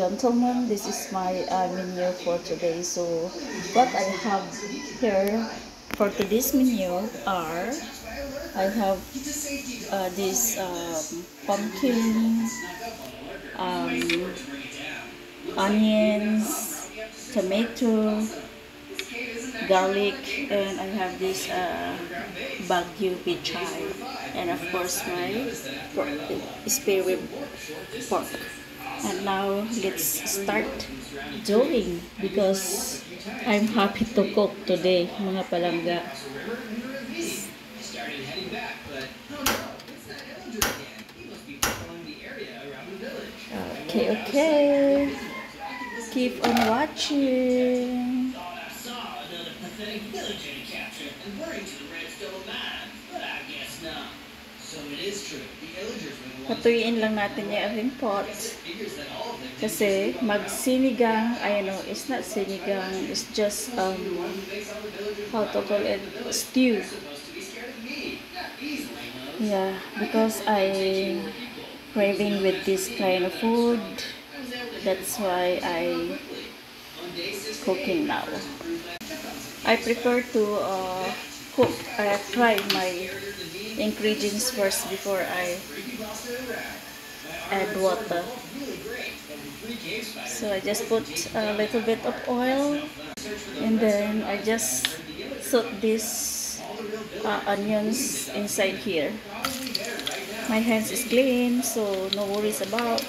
gentlemen, this is my menu for today. So what I have here for today's menu are, I have this pumpkin, um, onions, tomato, garlic, and I have this Baguio pichay, and of course my pork, spare rib pork. And now let's start doing, because I'm happy to cook today, mga palangga. Okay. Keep on watching. Patuyin lang natin yung ating pot. Kasi magsinigang, I know, it's not sinigang, it's just, how to call it, stew. Yeah, because I craving with this kind of food. That's why I cooking now. I prefer to try my ingredients first before I add water. So I just put a little bit of oil, and then I just soak these onions inside here. My hands is clean, so no worries about.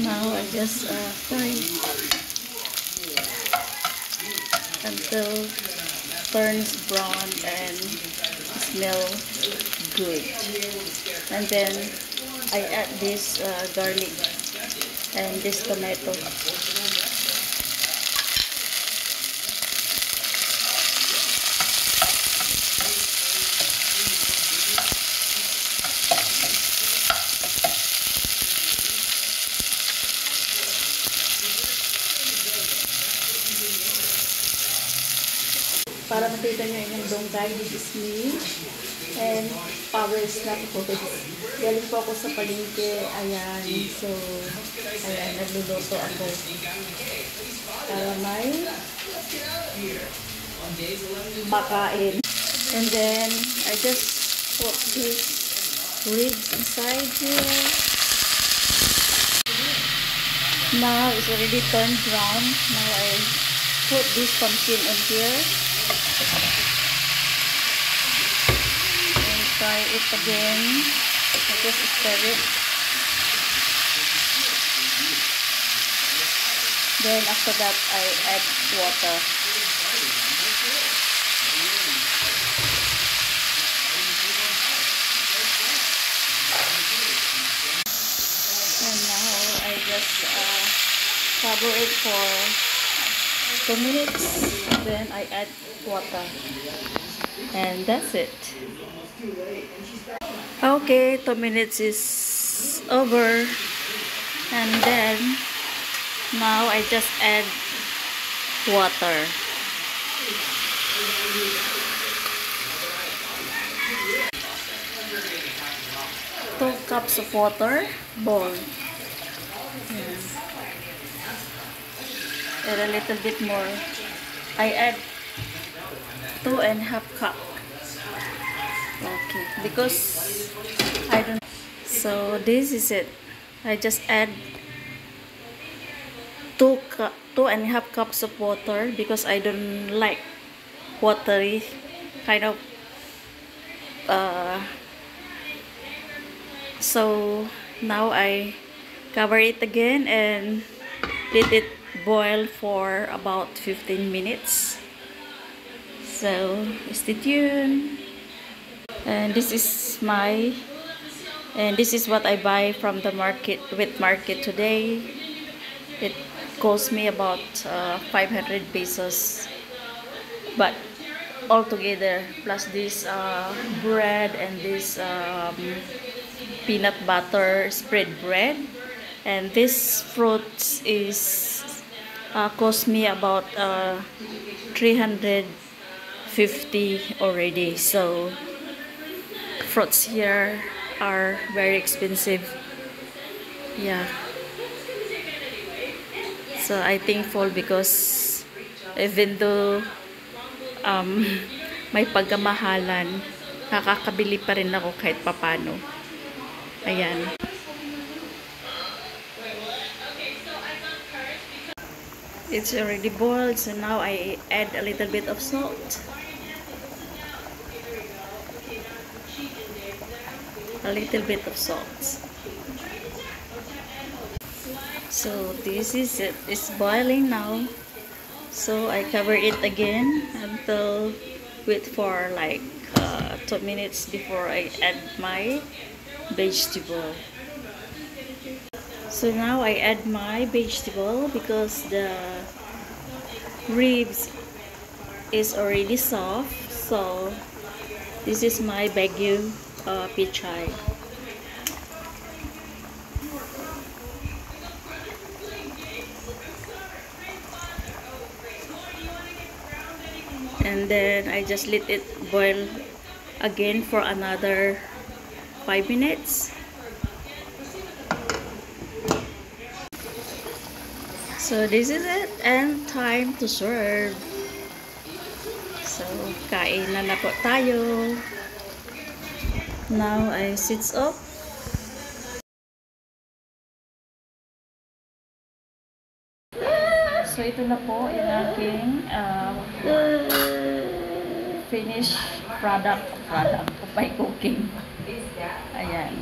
Now I just fry until turns brown and smell good. And then I add this garlic and this tomato. Para makita nyo inyong donggay, this is me, and power is not good. Galing po ako sa palengke, ayan, so, ayan, nagluluto ako. Para may makain. And then, I just put this ribs inside here. Now, it's already turned brown. Now, I put this pumpkin in here. And try it again. I just stir it. Then after that I add water. And now I just cover it for 2 minutes, then I add water, and that's it. Okay, 2 minutes is over, and then now I just add water. Two cups of water, bowl. And a little bit more. I add 2.5 cup. Okay, because I don't. So this is it. I just add 2.5 cups of water because I don't like watery kind of. So now I cover it again and let it boil for about 15 minutes. So stay tuned. And this is what I buy from the market, wet market today. It cost me about 500 pesos, but altogether plus this bread and this peanut butter spread bread, and this fruits is cost me about 350 already. So fruits here are very expensive. Yeah. So I thankful because even though um, may pagkamahalan, nakakabili pa rin ako kahit papano. Ayan. It's already boiled, so now I add a little bit of salt. A little bit of salt. So this is it. It's boiling now. So I cover it again until wait for like 2 minutes before I add my vegetable. So now I add my vegetable because the ribs is already soft. So this is my Baguio pichay. And then I just let it boil again for another 5 minutes. So this is it and time to serve. So kain na po tayo. Now I sits up. So ito na po yung aking finished product of my cooking. Ayan.